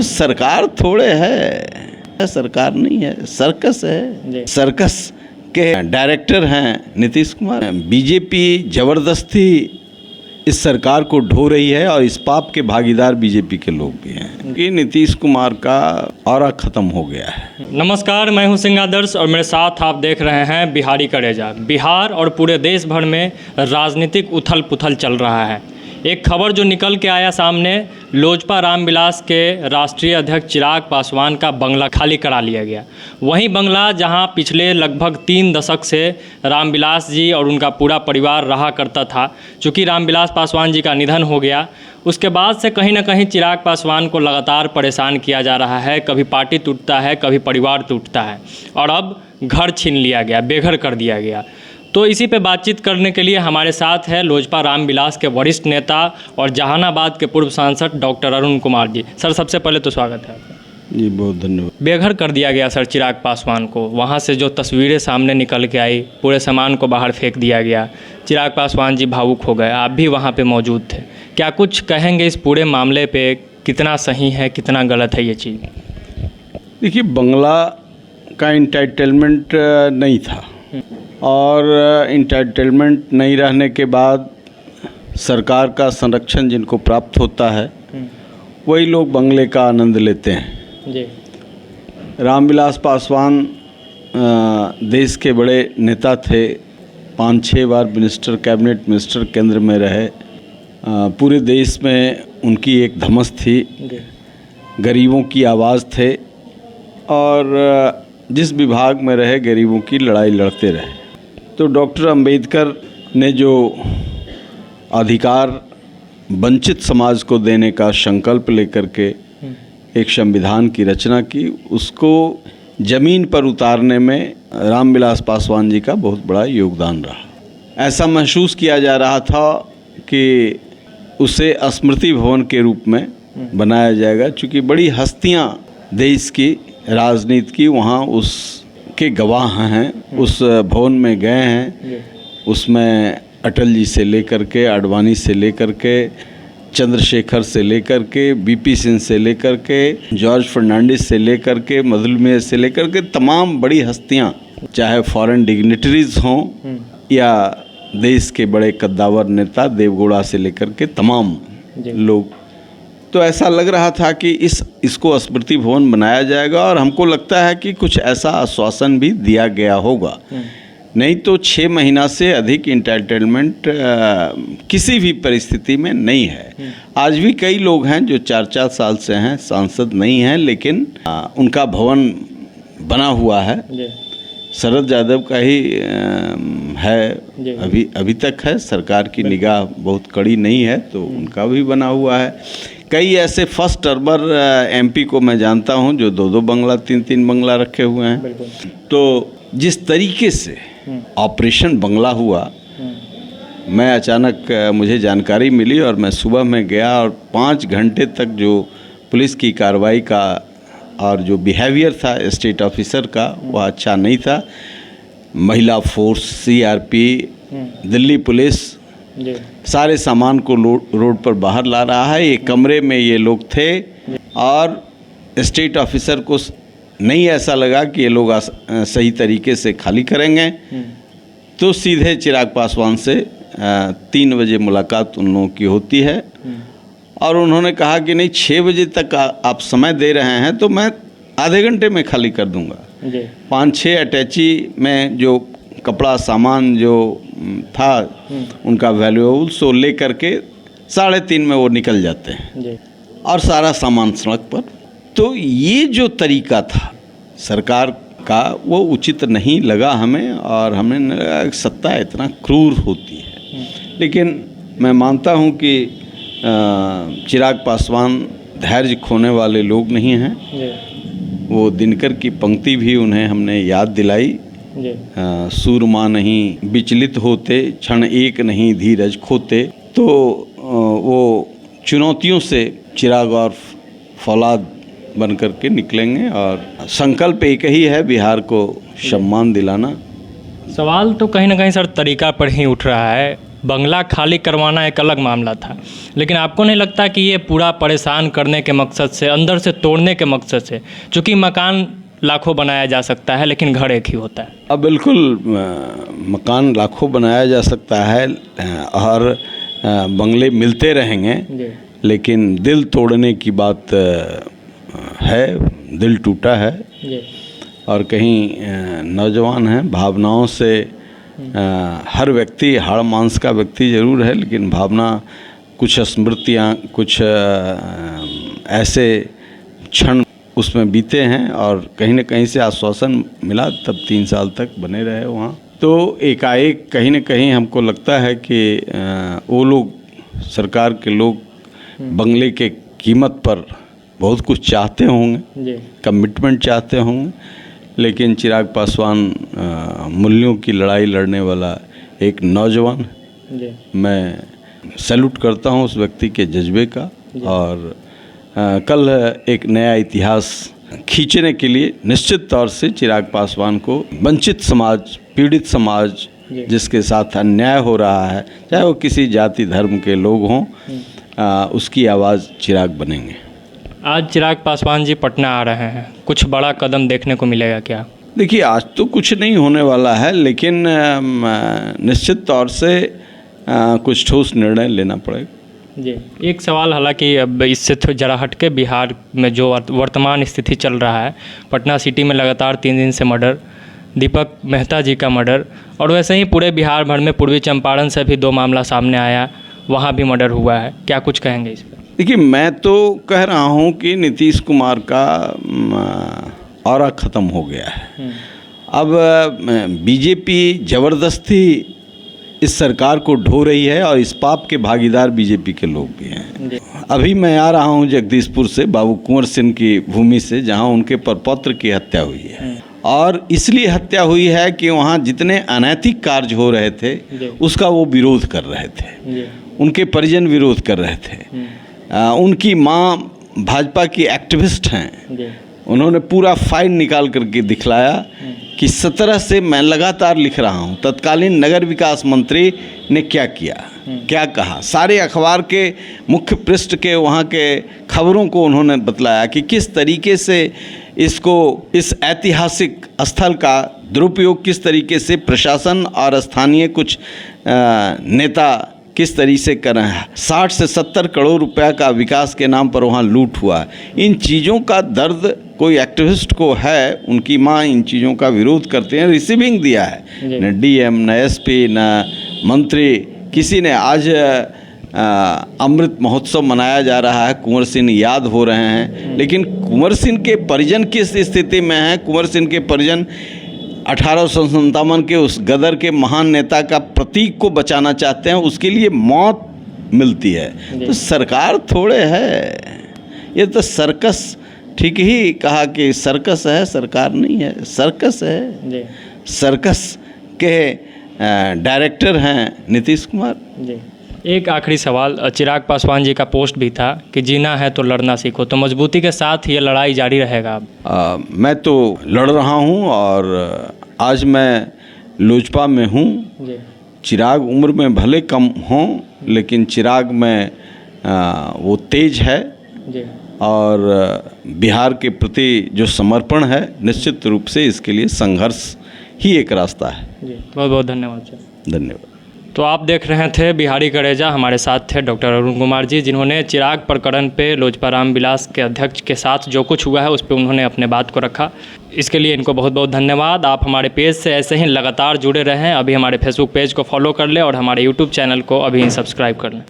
सरकार थोड़े है, सरकार नहीं है, सर्कस है। सर्कस के डायरेक्टर हैं नीतीश कुमार। बीजेपी जबरदस्ती इस सरकार को ढो रही है और इस पाप के भागीदार बीजेपी के लोग भी हैं कि नीतीश कुमार का ऑरा खत्म हो गया है। नमस्कार, मैं हूं सिंह आदर्श और मेरे साथ आप देख रहे हैं बिहारी कलेजा। बिहार और पूरे देश भर में राजनीतिक उथल पुथल चल रहा है। एक खबर जो निकल के आया सामने, लोजपा रामविलास के राष्ट्रीय अध्यक्ष चिराग पासवान का बंगला खाली करा लिया गया। वहीं बंगला जहां पिछले लगभग 3 दशक से रामविलास जी और उनका पूरा परिवार रहा करता था, चूँकि रामविलास पासवान जी का निधन हो गया, उसके बाद से कहीं ना कहीं चिराग पासवान को लगातार परेशान किया जा रहा है। कभी पार्टी टूटता है, कभी परिवार टूटता है और अब घर छीन लिया गया, बेघर कर दिया गया। तो इसी पे बातचीत करने के लिए हमारे साथ है लोजपा रामविलास के वरिष्ठ नेता और जहानाबाद के पूर्व सांसद डॉक्टर अरुण कुमार जी। सर, सबसे पहले तो स्वागत है आपका। जी, बहुत धन्यवाद। बेघर कर दिया गया सर चिराग पासवान को। वहाँ से जो तस्वीरें सामने निकल के आई, पूरे सामान को बाहर फेंक दिया गया। चिराग पासवान जी भावुक हो गए, आप भी वहाँ पे मौजूद थे। क्या कुछ कहेंगे इस पूरे मामले पे, कितना सही है कितना गलत है ये चीज़? देखिए, बंगला का इंटाइटलमेंट नहीं था और इंटाइटलमेंट नहीं रहने के बाद सरकार का संरक्षण जिनको प्राप्त होता है वही लोग बंगले का आनंद लेते हैं। जी। रामविलास पासवान देश के बड़े नेता थे, 5-6 बार मिनिस्टर, कैबिनेट मिनिस्टर केंद्र में रहे। पूरे देश में उनकी एक धमस थी, गरीबों की आवाज़ थे और जिस विभाग में रहे गरीबों की लड़ाई लड़ते रहे। तो डॉक्टर अंबेडकर ने जो अधिकार वंचित समाज को देने का संकल्प लेकर के एक संविधान की रचना की, उसको ज़मीन पर उतारने में रामविलास पासवान जी का बहुत बड़ा योगदान रहा। ऐसा महसूस किया जा रहा था कि उसे स्मृति भवन के रूप में बनाया जाएगा, क्योंकि बड़ी हस्तियां देश की राजनीति की वहाँ उसके गवाह हैं, उस भवन में गए हैं। उसमें अटल जी से लेकर के, आडवाणी से लेकर के, चंद्रशेखर से लेकर के, बीपी सिंह से लेकर के, जॉर्ज फर्नांडिस से लेकर के, मधुमेह से लेकर के तमाम बड़ी हस्तियां, चाहे फॉरेन डिग्निटरीज हों या देश के बड़े कद्दावर नेता देवगौड़ा से लेकर के तमाम लोग। तो ऐसा लग रहा था कि इसको स्मृति भवन बनाया जाएगा और हमको लगता है कि कुछ ऐसा आश्वासन भी दिया गया होगा। नहीं तो 6 महीना से अधिक इंटाइटलमेंट किसी भी परिस्थिति में नहीं है। आज भी कई लोग हैं जो 4-4 साल से हैं, सांसद नहीं हैं, लेकिन उनका भवन बना हुआ है। शरद यादव का ही है, अभी तक है। सरकार की निगाह बहुत कड़ी नहीं है तो उनका भी बना हुआ है। कई ऐसे फर्स्ट टर्मर एमपी को मैं जानता हूं जो 2-2 बंगला, 3-3 बंगला रखे हुए हैं। तो जिस तरीके से ऑपरेशन बंगला हुआ, मैं अचानक मुझे जानकारी मिली और मैं सुबह में गया और 5 घंटे तक जो पुलिस की कार्रवाई का और जो बिहेवियर था स्टेट ऑफिसर का वह अच्छा नहीं था। महिला फोर्स, सीआरपी, दिल्ली पुलिस सारे सामान को रोड पर बाहर ला रहा है। एक कमरे में ये लोग थे और स्टेट ऑफिसर को नहीं ऐसा लगा कि ये लोग सही तरीके से खाली करेंगे, तो सीधे चिराग पासवान से 3 बजे मुलाकात उन लोगों की होती है और उन्होंने कहा कि नहीं, 6 बजे तक आप समय दे रहे हैं तो मैं आधे घंटे में खाली कर दूंगा। 5-6 अटैची में जो कपड़ा सामान जो था उनका वैल्यूएबल, सो ले करके 3:30 में वो निकल जाते हैं और सारा सामान सड़क पर। तो ये जो तरीका था सरकार का वो उचित नहीं लगा हमें और हमें लगा सत्ता इतना क्रूर होती है। लेकिन मैं मानता हूँ कि चिराग पासवान धैर्य खोने वाले लोग नहीं हैं। वो दिनकर की पंक्ति भी उन्हें हमने याद दिलाई, सूरमा नहीं विचलित होते, क्षण एक नहीं धीरज खोते। तो वो चुनौतियों से चिराग और फौलाद बन कर के निकलेंगे और संकल्प एक ही है, बिहार को सम्मान दिलाना। सवाल तो कहीं ना कहीं सर तरीका पर ही उठ रहा है। बंगला खाली करवाना एक अलग मामला था, लेकिन आपको नहीं लगता कि ये पूरा परेशान करने के मकसद से, अंदर से तोड़ने के मकसद से, चूँकि मकान लाखों बनाया जा सकता है लेकिन घर एक ही होता है। अब बिल्कुल मकान लाखों बनाया जा सकता है और बंगले मिलते रहेंगे, लेकिन दिल तोड़ने की बात है, दिल टूटा है। और कहीं नौजवान हैं, भावनाओं से हर व्यक्ति हाड़ मांस का व्यक्ति ज़रूर है, लेकिन भावना, कुछ स्मृतियाँ, कुछ ऐसे क्षण उसमें बीते हैं और कहीं न कहीं से आश्वासन मिला, तब 3 साल तक बने रहे वहाँ। तो एकाएक कहीं न कहीं हमको लगता है कि वो लोग, सरकार के लोग, बंगले के कीमत पर बहुत कुछ चाहते होंगे, कमिटमेंट चाहते होंगे, लेकिन चिराग पासवान मूल्यों की लड़ाई लड़ने वाला एक नौजवान, मैं सैल्यूट करता हूँ उस व्यक्ति के जज्बे का। और कल एक नया इतिहास खींचने के लिए निश्चित तौर से चिराग पासवान को वंचित समाज, पीड़ित समाज जिसके साथ अन्याय हो रहा है, चाहे वो किसी जाति धर्म के लोग हों, उसकी आवाज़ चिराग बनेंगे। आज चिराग पासवान जी पटना आ रहे हैं, कुछ बड़ा कदम देखने को मिलेगा क्या? देखिए, आज तो कुछ नहीं होने वाला है, लेकिन निश्चित तौर से कुछ ठोस निर्णय लेना पड़ेगा। जी, एक सवाल, हालांकि अब इससे तो जरा हटके, बिहार में जो वर्तमान स्थिति चल रहा है, पटना सिटी में लगातार 3 दिन से मर्डर, दीपक मेहता जी का मर्डर, और वैसे ही पूरे बिहार भर में पूर्वी चंपारण से भी 2 मामला सामने आया, वहाँ भी मर्डर हुआ है, क्या कुछ कहेंगे इस पर? देखिए, मैं तो कह रहा हूँ कि नीतीश कुमार का ऑरा ख़त्म हो गया है। अब बीजेपी ज़बरदस्ती इस सरकार को ढो रही है और इस पाप के भागीदार बीजेपी के लोग भी हैं। अभी मैं आ रहा हूं जगदीशपुर से, बाबू कुंवर सिंह की भूमि से, जहां उनके प्रपौत्र की हत्या हुई है। और इसलिए हत्या हुई है कि वहां जितने अनैतिक कार्य हो रहे थे उसका वो विरोध कर रहे थे, उनके परिजन विरोध कर रहे थे। उनकी माँ भाजपा की एक्टिविस्ट हैं, उन्होंने पूरा फाइल निकाल करके दिखलाया कि 17 से मैं लगातार लिख रहा हूँ, तत्कालीन नगर विकास मंत्री ने क्या किया, क्या कहा, सारे अखबार के मुख्य पृष्ठ के वहाँ के खबरों को उन्होंने बतलाया कि किस तरीके से इसको, इस ऐतिहासिक स्थल का दुरुपयोग किस तरीके से प्रशासन और स्थानीय कुछ नेता किस तरीके से कर रहे हैं। 60 से 70 करोड़ रुपया का विकास के नाम पर वहाँ लूट हुआ। इन चीज़ों का दर्द कोई एक्टिविस्ट को है, उनकी माँ इन चीज़ों का विरोध करते हैं, रिसीविंग दिया है, न डीएम, न एसपी, न मंत्री, किसी ने। आज अमृत महोत्सव मनाया जा रहा है, कुंवर सिंह याद हो रहे हैं, लेकिन कुंवर सिंह के परिजन किस स्थिति में हैं? कुंवर सिंह के परिजन 1857 के उस गदर के महान नेता का प्रतीक को बचाना चाहते हैं, उसके लिए मौत मिलती है। तो सरकार थोड़े है, ये तो सर्कस, ठीक ही कहा कि सर्कस है, सरकार नहीं है, सर्कस है। सर्कस के डायरेक्टर हैं नीतीश कुमार जी। एक आखिरी सवाल, चिराग पासवान जी का पोस्ट भी था कि जीना है तो लड़ना सीखो, तो मजबूती के साथ ये लड़ाई जारी रहेगा? मैं तो लड़ रहा हूँ और आज मैं लोजपा में हूँ। चिराग उम्र में भले कम हों, लेकिन चिराग में वो तेज है और बिहार के प्रति जो समर्पण है, निश्चित रूप से इसके लिए संघर्ष ही एक रास्ता है। बहुत बहुत धन्यवाद सर। धन्यवाद। तो आप देख रहे थे बिहारी करेजा, हमारे साथ थे डॉक्टर अरुण कुमार जी, जिन्होंने चिराग प्रकरण पे लोजपा रामविलास के अध्यक्ष के साथ जो कुछ हुआ है उस पर उन्होंने अपने बात को रखा। इसके लिए इनको बहुत बहुत धन्यवाद। आप हमारे पेज से ऐसे ही लगातार जुड़े रहें। अभी हमारे फेसबुक पेज को फॉलो कर लें और हमारे यूट्यूब चैनल को अभी सब्सक्राइब कर लें।